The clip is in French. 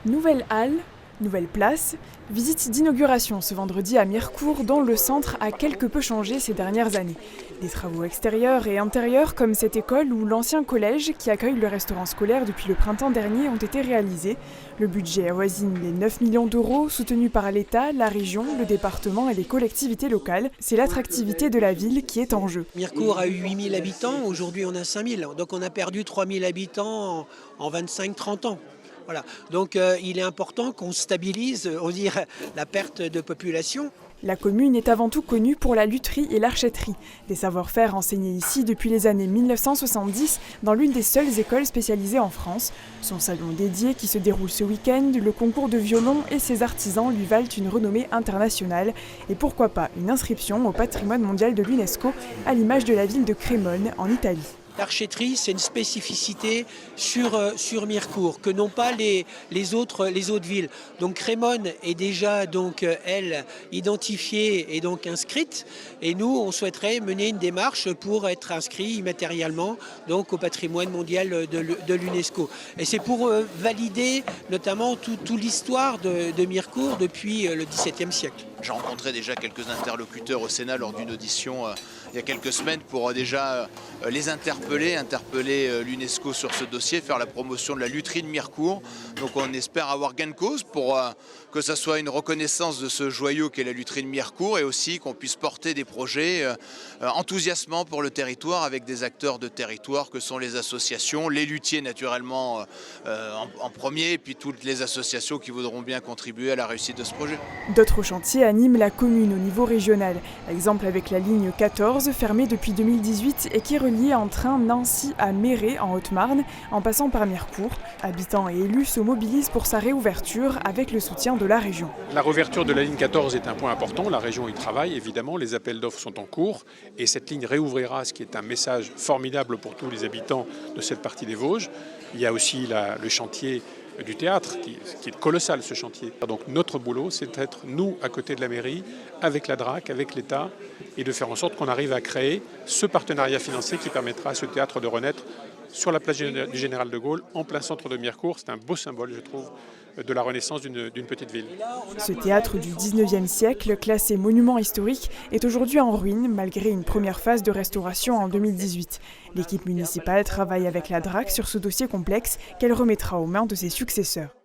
Nouvelle halle, nouvelle place, visite d'inauguration ce vendredi à Mirecourt dont le centre a quelque peu changé ces dernières années. Des travaux extérieurs et intérieurs comme cette école ou l'ancien collège qui accueille le restaurant scolaire depuis le printemps dernier ont été réalisés. Le budget avoisine les 9 millions d'euros soutenu par l'État, la région, le département et les collectivités locales. C'est l'attractivité de la ville qui est en jeu. Mirecourt a eu 8000 habitants, aujourd'hui on a 5000, donc on a perdu 3000 habitants en 25-30 ans. Voilà. Donc il est important qu'on stabilise la perte de population. La commune est avant tout connue pour la lutherie et l'archetterie, des savoir-faire enseignés ici depuis les années 1970 dans l'une des seules écoles spécialisées en France. Son salon dédié qui se déroule ce week-end, le concours de violon et ses artisans lui valent une renommée internationale. Et pourquoi pas une inscription au patrimoine mondial de l'UNESCO à l'image de la ville de Crémone en Italie. L'archetterie, c'est une spécificité sur Mirecourt, que n'ont pas les autres villes. Donc Crémone est déjà elle identifiée et donc inscrite. Et nous, on souhaiterait mener une démarche pour être inscrit immatériellement donc au patrimoine mondial de l'UNESCO. Et c'est pour valider notamment toute l'histoire de Mirecourt depuis le XVIIe siècle. J'ai rencontré déjà quelques interlocuteurs au Sénat lors d'une audition il y a quelques semaines pour déjà les interpeller l'UNESCO sur ce dossier, faire la promotion de la lutherie de Mirecourt. Donc on espère avoir gain de cause pour que ça soit une reconnaissance de ce joyau qu'est la lutherie de Mirecourt et aussi qu'on puisse porter des projets enthousiasmants pour le territoire avec des acteurs de territoire que sont les associations, les luthiers naturellement en premier et puis toutes les associations qui voudront bien contribuer à la réussite de ce projet. D'autres chantiers animent la commune au niveau régional. Exemple avec la ligne 14 fermée depuis 2018 et qui relie en train Nancy à Méret en Haute-Marne en passant par Mirecourt. Habitants et élus se mobilisent pour sa réouverture avec le soutien de la région. La réouverture de la ligne 14 est un point important. La région y travaille évidemment, les appels d'offres sont en cours et cette ligne réouvrira, ce qui est un message formidable pour tous les habitants de cette partie des Vosges. Il y a aussi le chantier du théâtre, qui est colossal ce chantier. Donc notre boulot, c'est d'être nous à côté de la mairie, avec la DRAC, avec l'État, et de faire en sorte qu'on arrive à créer ce partenariat financier qui permettra à ce théâtre de renaître sur la place du Général de Gaulle, en plein centre de Mirecourt. C'est un beau symbole, je trouve, de la renaissance d'une petite ville. Ce théâtre du 19e siècle, classé monument historique, est aujourd'hui en ruine malgré une première phase de restauration en 2018. L'équipe municipale travaille avec la DRAC sur ce dossier complexe qu'elle remettra aux mains de ses successeurs.